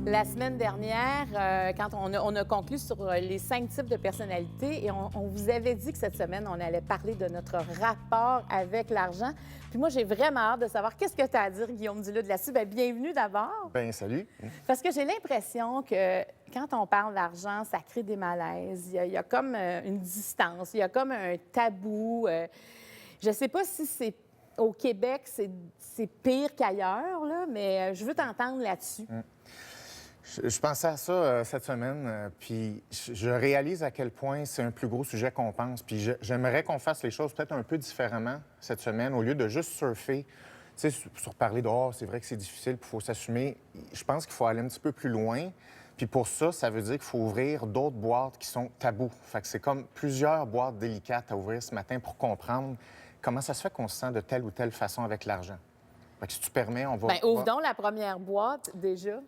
La semaine dernière, quand on a conclu sur les 5 types de personnalités et on vous avait dit que cette semaine, on allait parler de notre rapport avec l'argent. Puis moi, j'ai vraiment hâte de savoir qu'est-ce que tu as à dire, Guillaume Duluth, là-dessus. Bien, bienvenue d'abord. Bien, salut. Parce que j'ai l'impression que quand on parle d'argent, ça crée des malaises. Il y a comme une distance, il y a comme un tabou. Je ne sais pas si c'est au Québec, c'est pire qu'ailleurs, là, mais je veux t'entendre là-dessus. Je pensais à ça cette semaine, puis je réalise à quel point c'est un plus gros sujet qu'on pense. Puis j'aimerais qu'on fasse les choses peut-être un peu différemment cette semaine, au lieu de juste surfer, tu sais, sur parler de « c'est vrai que c'est difficile, puis il faut s'assumer ». Je pense qu'il faut aller un petit peu plus loin. Puis pour ça, ça veut dire qu'il faut ouvrir d'autres boîtes qui sont tabous. Fait que c'est comme plusieurs boîtes délicates à ouvrir ce matin pour comprendre comment ça se fait qu'on se sent de telle ou telle façon avec l'argent. Fait que si tu permets, on va... Bien, ouvre donc la première boîte, déjà.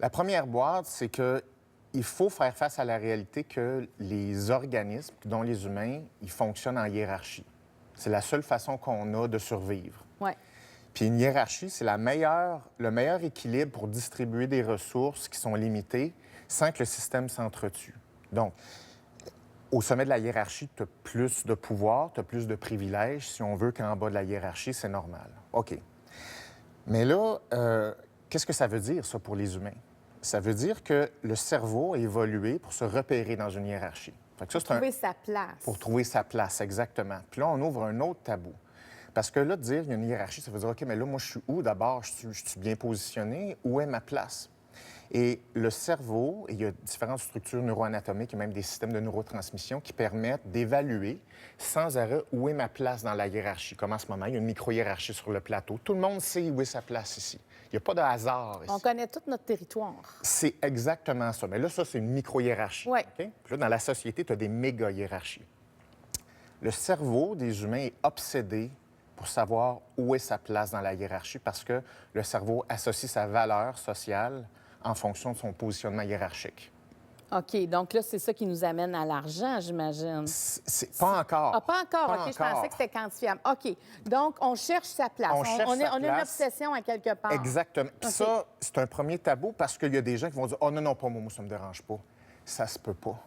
La première boîte, c'est qu'il faut faire face à la réalité que les organismes, dont les humains, ils fonctionnent en hiérarchie. C'est la seule façon qu'on a de survivre. Oui. Puis une hiérarchie, c'est le meilleur équilibre pour distribuer des ressources qui sont limitées sans que le système s'entretue. Donc, au sommet de la hiérarchie, tu as plus de pouvoir, tu as plus de privilèges. Si on veut qu'en bas de la hiérarchie, c'est normal. OK. Mais là, qu'est-ce que ça veut dire, ça, pour les humains? Ça veut dire que le cerveau a évolué pour se repérer dans une hiérarchie. Fait que ça, Pour trouver sa place. Pour trouver sa place, exactement. Puis là, on ouvre un autre tabou. Parce que là, de dire qu'il y a une hiérarchie, ça veut dire, OK, mais là, moi, je suis où d'abord? Je suis bien positionné? Où est ma place? Et le cerveau, il y a différentes structures neuroanatomiques et même des systèmes de neurotransmission qui permettent d'évaluer sans arrêt où est ma place dans la hiérarchie. Comme en ce moment, il y a une micro-hiérarchie sur le plateau. Tout le monde sait où est sa place ici. Il n'y a pas de hasard ici. On connaît tout notre territoire. C'est exactement ça. Mais là, ça, c'est une micro-hiérarchie. Oui. OK? Puis là, dans la société, tu as des méga-hiérarchies. Le cerveau des humains est obsédé pour savoir où est sa place dans la hiérarchie parce que le cerveau associe sa valeur sociale en fonction de son positionnement hiérarchique. OK. Donc là, c'est ça qui nous amène à l'argent, j'imagine. C'est pas encore. Ah, pas encore. Pas OK, je encore. pensais que c'était quantifiable. OK. Donc, on cherche sa place. On cherche sa on a une place. obsession à quelque part. Exactement. Puis OK. ça, c'est un premier tabou parce qu'il y a des gens qui vont dire « Oh non, non, pas moi, ça me dérange pas ». Ça se peut pas.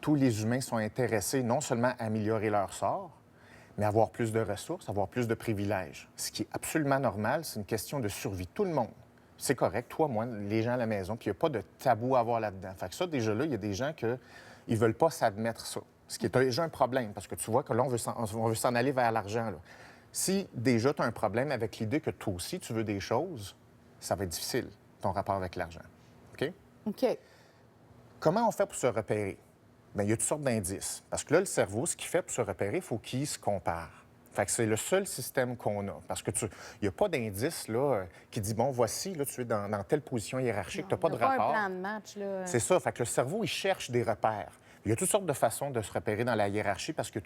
Tous les humains sont intéressés non seulement à améliorer leur sort, mais à avoir plus de ressources, avoir plus de privilèges. Ce qui est absolument normal, c'est une question de survie. Tout le monde. C'est correct, toi, moi, les gens à la maison, puis il n'y a pas de tabou à avoir là-dedans. Fait que ça, déjà là, il y a des gens qui ne veulent pas s'admettre ça. Ce qui est déjà un problème, parce que tu vois que là, on veut s'en aller vers l'argent. Là. Si déjà tu as un problème avec l'idée que toi aussi, tu veux des choses, ça va être difficile, ton rapport avec l'argent. OK? OK. Comment on fait pour se repérer? Bien, il y a toutes sortes d'indices. Parce que là, le cerveau, ce qu'il fait pour se repérer, il faut qu'il se compare. Fait que c'est le seul système qu'on a. Parce que il n'y a pas d'indice là, qui dit, bon, voici, là, tu es dans telle position hiérarchique, tu n'as pas de rapport. un plan de match, là. C'est ça. Fait que le cerveau, il cherche des repères. Il y a toutes sortes de façons de se repérer dans la hiérarchie parce qu'il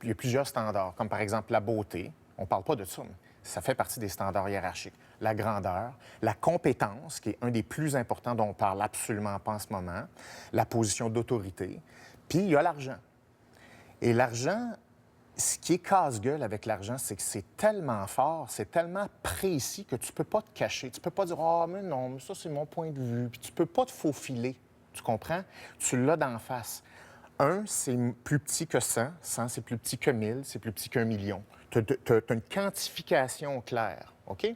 y a plusieurs standards, comme par exemple la beauté. On ne parle pas de ça, mais ça fait partie des standards hiérarchiques. La grandeur, la compétence, qui est un des plus importants dont on parle absolument pas en ce moment, la position d'autorité, puis il y a l'argent. Et l'argent, ce qui est casse-gueule avec l'argent, c'est que c'est tellement fort, c'est tellement précis que tu peux pas te cacher. Tu peux pas dire « Ah, mais non, mais ça, c'est mon point de vue. » Puis tu peux pas te faufiler. Tu comprends? Tu l'as d'en face. 1, c'est plus petit que 100. 100, c'est plus petit que 1000. C'est plus petit qu'1 million. Tu as une quantification claire. OK?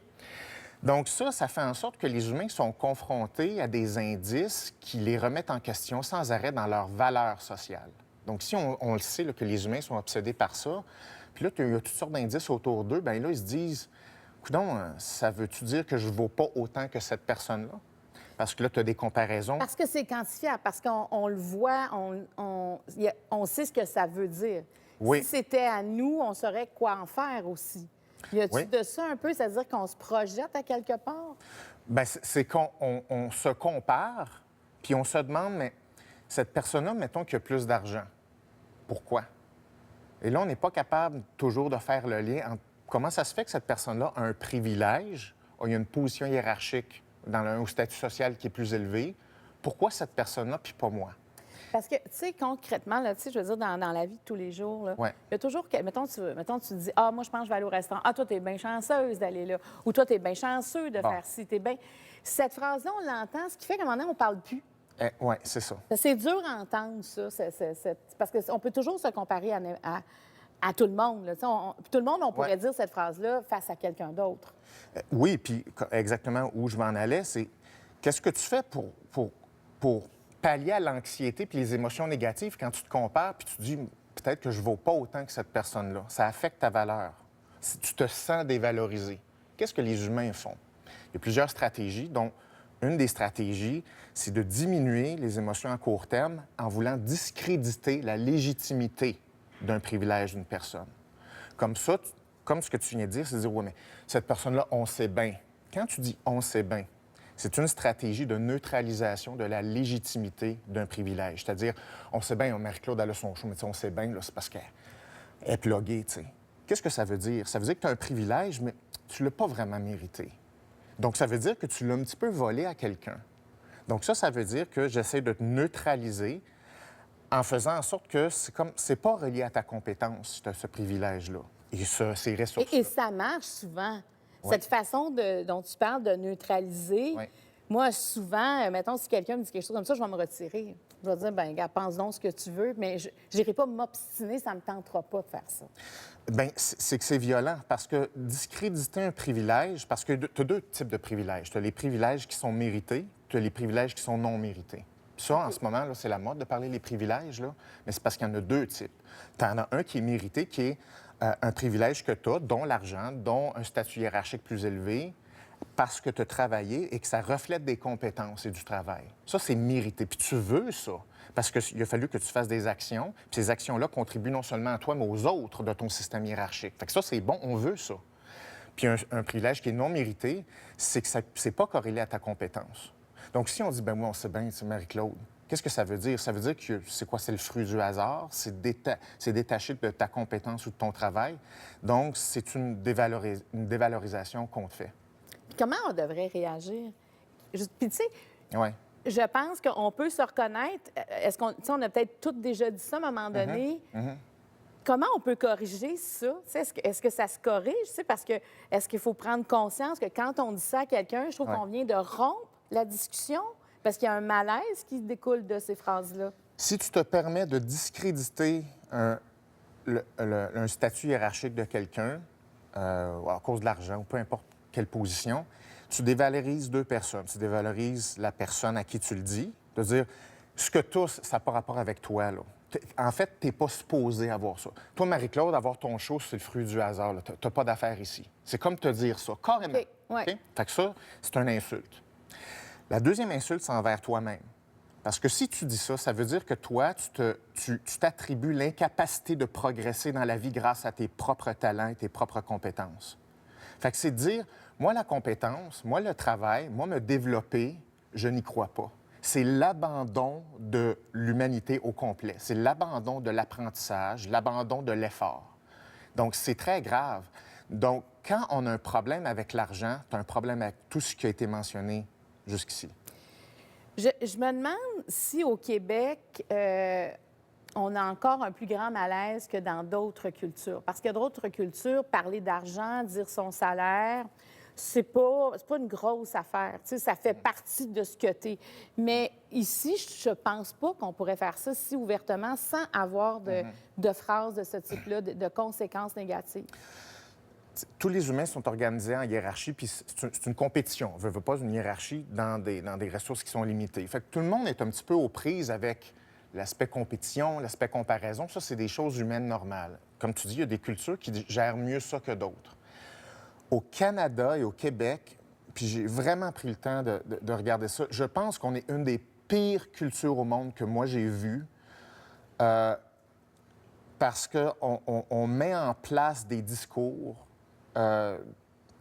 Donc ça fait en sorte que les humains sont confrontés à des indices qui les remettent en question sans arrêt dans leur valeur sociale. Donc si on le sait là, que les humains sont obsédés par ça, puis là, il y a toutes sortes d'indices autour d'eux, bien là, ils se disent « Coudonc, ça veut-tu dire que je ne vaux pas autant que cette personne-là? » Parce que là, tu as des comparaisons. Parce que c'est quantifiable, parce qu'on le voit, on sait ce que ça veut dire. Oui. Si c'était à nous, on saurait quoi en faire aussi. Y a-tu Oui. de ça un peu, c'est-à-dire qu'on se projette à quelque part? Bien, c'est qu'on on se compare, puis on se demande, mais cette personne-là, mettons qu'il y a plus d'argent. Pourquoi? Et là, on n'est pas capable toujours de faire le lien entre comment ça se fait que cette personne-là a un privilège, a une position hiérarchique dans un statut social qui est plus élevé. Pourquoi cette personne-là, puis pas moi? Parce que, tu sais, concrètement, là, tu sais, je veux dire, dans la vie de tous les jours, là, Ouais. il y a toujours... Mettons, tu te dis, ah, moi, je pense que je vais aller au restaurant. Ah, toi, t'es bien chanceuse d'aller là. Ou toi, t'es bien chanceux de Bon. faire ci. T'es bien... Cette phrase-là, on l'entend, ce qui fait qu'à un moment donné, on ne parle plus. Oui, c'est ça. C'est dur à entendre, ça, parce qu'on peut toujours se comparer à tout le monde. Là. Tout le monde, on pourrait dire cette phrase-là face à quelqu'un d'autre. Oui, puis exactement où je m'en allais, c'est qu'est-ce que tu fais pour pallier à l'anxiété puis les émotions négatives quand tu te compares puis tu te dis peut-être que je ne vaux pas autant que cette personne-là. Ça affecte ta valeur. Si tu te sens dévalorisé, qu'est-ce que les humains font? Il y a plusieurs stratégies, dont une des stratégies, c'est de diminuer les émotions à court terme en voulant discréditer la légitimité d'un privilège d'une personne. Comme ça, comme ce que tu viens de dire, c'est de dire, oui, mais cette personne-là, on sait bien. Quand tu dis on sait bien, c'est une stratégie de neutralisation de la légitimité d'un privilège. C'est-à-dire, on sait bien, Marie-Claude, elle a son show, mais on sait bien, là, c'est parce qu'elle est pluguée, tu sais. Qu'est-ce que ça veut dire? Ça veut dire que tu as un privilège, mais tu ne l'as pas vraiment mérité. Donc, ça veut dire que tu l'as un petit peu volé à quelqu'un. Donc, ça veut dire que j'essaie de te neutraliser en faisant en sorte que c'est pas relié à ta compétence, ce privilège-là. Et ces ressources. Et ça marche souvent. Oui. Cette façon dont tu parles de neutraliser, oui. Moi, souvent, mettons, si quelqu'un me dit quelque chose comme ça, je vais me retirer. Je vais dire, bien, regarde, pense donc ce que tu veux, mais je n'irai pas m'obstiner, ça ne me tentera pas de faire ça. Bien, c'est que c'est violent, parce que discréditer un privilège, parce que tu as deux types de privilèges. Tu as les privilèges qui sont mérités, tu as les privilèges qui sont non mérités. Ça, en ce moment, là, c'est la mode de parler des privilèges, là, mais c'est parce qu'il y en a deux types. Tu en as un qui est mérité, qui est un privilège que tu as, dont l'argent, dont un statut hiérarchique plus élevé, parce que tu as travaillé et que ça reflète des compétences et du travail. Ça, c'est mérité. Puis tu veux ça, parce qu'il a fallu que tu fasses des actions, puis ces actions-là contribuent non seulement à toi, mais aux autres de ton système hiérarchique. Fait que ça, c'est bon, on veut ça. Puis un privilège qui est non mérité, c'est que c'est pas corrélé à ta compétence. Donc, si on dit, ben moi, on sait bien, c'est Marie-Claude, qu'est-ce que ça veut dire? Ça veut dire que c'est quoi? C'est le fruit du hasard, c'est détaché de ta compétence ou de ton travail. Donc, c'est une dévalorisation qu'on te fait. Comment on devrait réagir? Puis, tu sais, ouais. Je pense qu'on peut se reconnaître. Est-ce qu'on on a peut-être toutes déjà dit ça à un moment donné? Comment on peut corriger ça? Est-ce que ça se corrige? Parce que est-ce qu'il faut prendre conscience que quand on dit ça à quelqu'un, je trouve qu'on vient de rompre la discussion parce qu'il y a un malaise qui découle de ces phrases-là. Si tu te permets de discréditer un statut hiérarchique de quelqu'un à cause de l'argent ou peu importe quelle position, tu dévalorises deux personnes. Tu dévalorises la personne à qui tu le dis, de dire ce que tu as, ça n'a pas rapport avec toi. Là. En fait, tu n'es pas supposé avoir ça. Toi, Marie-Claude, avoir ton show, c'est le fruit du hasard. Tu n'as pas d'affaires ici. C'est comme te dire ça, carrément. Okay. Ouais. Okay? Fait que ça, c'est une insulte. La deuxième insulte, c'est envers toi-même. Parce que si tu dis ça, ça veut dire que toi, tu t'attribues l'incapacité de progresser dans la vie grâce à tes propres talents et tes propres compétences. Fait que c'est de dire, moi, la compétence, moi, le travail, moi, me développer, je n'y crois pas. C'est l'abandon de l'humanité au complet. C'est l'abandon de l'apprentissage, l'abandon de l'effort. Donc, c'est très grave. Donc, quand on a un problème avec l'argent, tu as un problème avec tout ce qui a été mentionné jusqu'ici. Je me demande si au Québec, on a encore un plus grand malaise que dans d'autres cultures. Parce que d'autres cultures, parler d'argent, dire son salaire, c'est pas une grosse affaire. Tu sais, ça fait partie de ce que tu es. Mais ici, je pense pas qu'on pourrait faire ça si ouvertement sans avoir de phrases de ce type-là, de conséquences négatives. Tous les humains sont organisés en hiérarchie, puis c'est une compétition. On ne veut pas une hiérarchie dans des ressources qui sont limitées. Fait que tout le monde est un petit peu aux prises avec l'aspect compétition, l'aspect comparaison. Ça, c'est des choses humaines normales. Comme tu dis, il y a des cultures qui gèrent mieux ça que d'autres. Au Canada et au Québec, puis j'ai vraiment pris le temps de regarder ça, je pense qu'on est une des pires cultures au monde que moi j'ai vues. Parce qu'on met en place des discours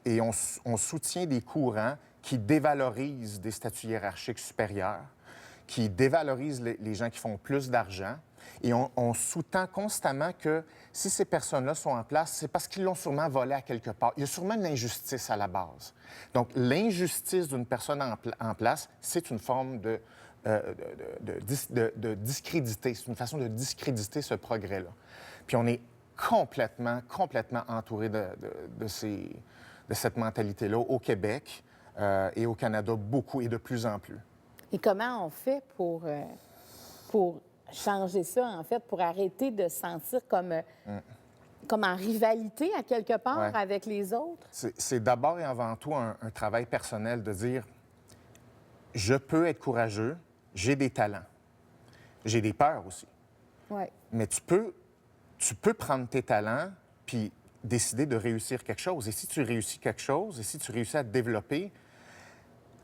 et on soutient des courants qui dévalorisent des statuts hiérarchiques supérieurs, qui dévalorisent les gens qui font plus d'argent. Et on sous-tend constamment que si ces personnes-là sont en place, c'est parce qu'ils l'ont sûrement volé à quelque part. Il y a sûrement une injustice à la base. Donc, l'injustice d'une personne en place, c'est une forme de discréditer. C'est une façon de discréditer ce progrès-là. Puis on est complètement entouré de cette mentalité-là au Québec. et au Canada, beaucoup et de plus en plus. Et comment on fait pour changer ça, en fait, pour arrêter de se sentir comme en rivalité, à quelque part, Ouais. avec les autres? C'est d'abord et avant tout un travail personnel de dire, je peux être courageux, j'ai des talents, j'ai des peurs aussi. Oui. Mais tu peux prendre tes talents puis décider de réussir quelque chose. Et si tu réussis quelque chose, et si tu réussis à te développer,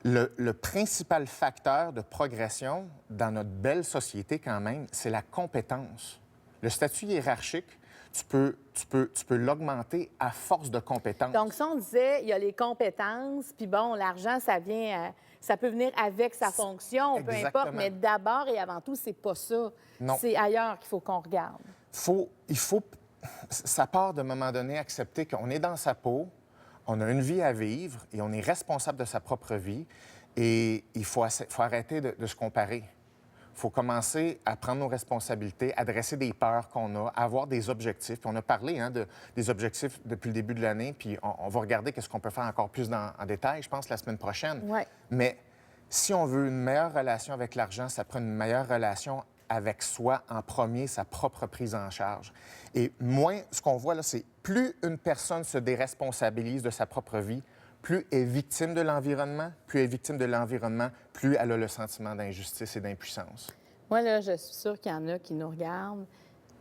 le principal facteur de progression dans notre belle société, quand même, c'est la compétence. Le statut hiérarchique, tu peux l'augmenter à force de compétences. Donc, si on disait, il y a les compétences, puis bon, l'argent, ça peut venir avec sa fonction, peu Exactement. importe, mais d'abord et avant tout, c'est pas ça. Non. C'est ailleurs qu'il faut qu'on regarde. Ça part d'un moment donné accepter qu'on est dans sa peau, on a une vie à vivre et on est responsable de sa propre vie. Et il faut arrêter de se comparer. Il faut commencer à prendre nos responsabilités, adresser des peurs qu'on a, avoir des objectifs. Puis on a parlé des objectifs depuis le début de l'année, puis on va regarder qu'est-ce qu'on peut faire encore plus en détail, je pense, la semaine prochaine. Ouais. Mais si on veut une meilleure relation avec l'argent, ça prend une meilleure relation avec soi en premier, sa propre prise en charge. Et moins, ce qu'on voit là, c'est plus une personne se déresponsabilise de sa propre vie, plus elle est victime de l'environnement, plus elle est victime de l'environnement, plus elle a le sentiment d'injustice et d'impuissance. Moi, là, je suis sûre qu'il y en a qui nous regardent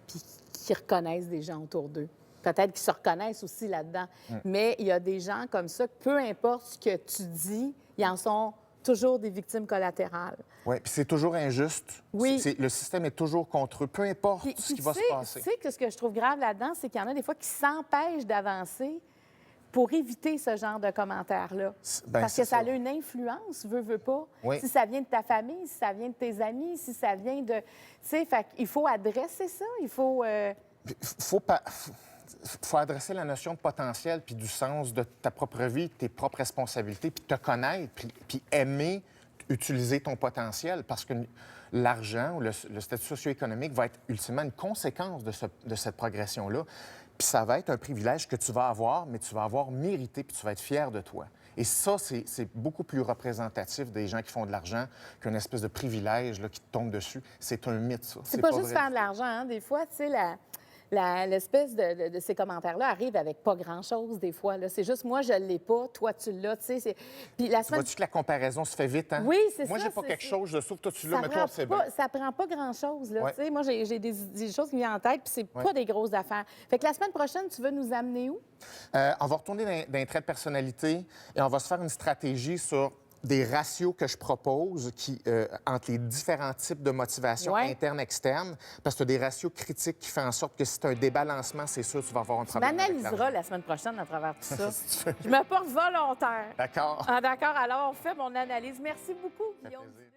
puis qui reconnaissent des gens autour d'eux. Peut-être qu'ils se reconnaissent aussi là-dedans. Mais il y a des gens comme ça, que peu importe ce que tu dis, ils en sont toujours des victimes collatérales. Oui, puis c'est toujours injuste. Oui. Le système est toujours contre eux, peu importe Puis, ce qui tu va se sais- passer. Tu sais que ce que je trouve grave là-dedans, c'est qu'il y en a des fois qui s'empêchent d'avancer pour éviter ce genre de commentaires-là. Ben, Parce c'est que ça a ça. une influence, veux pas. Oui. Si ça vient de ta famille, si ça vient de tes amis, si ça vient de... Tu sais, il faut adresser ça, il faut... Faut adresser la notion de potentiel puis du sens de ta propre vie, tes propres responsabilités, puis te connaître, puis aimer utiliser ton potentiel parce que l'argent ou le statut socio-économique va être ultimement une conséquence de cette progression-là. Puis ça va être un privilège que tu vas avoir, mais tu vas avoir mérité, puis tu vas être fier de toi. Et ça, c'est beaucoup plus représentatif des gens qui font de l'argent qu'une espèce de privilège là, qui te tombe dessus. C'est un mythe, ça. C'est pas juste vrai. faire de l'argent, hein. Des fois, tu sais, l'espèce de ces commentaires-là arrive avec pas grand-chose, des fois. Là. C'est juste, moi, je l'ai pas, toi, tu l'as, tu sais. Puis la semaine... Vois-tu que la comparaison se fait vite, hein? Oui, c'est Moi, ça, j'ai pas c'est- quelque c'est- chose, je trouve, toi, tu l'as, Ça mais prend toi, c'est bien. pas, ça prend pas grand-chose, là. Ouais. Tu sais, moi, j'ai des choses qui me viennent en tête, puis c'est Ouais. pas des grosses affaires. Fait que la semaine prochaine, tu veux nous amener où? On va retourner dans les traits de personnalité et on va se faire une stratégie sur des ratios que je propose entre les différents types de motivation Ouais. interne, externe, parce que tu as des ratios critiques qui font en sorte que si tu as un débalancement, c'est sûr que tu vas avoir un Tu problème avec m'analyseras l'argent. la semaine prochaine à travers tout ça. Si tu veux. Je me porte volontaire. D'accord. Ah, d'accord, alors on fait mon analyse. Merci beaucoup, Guillaume. plaisir.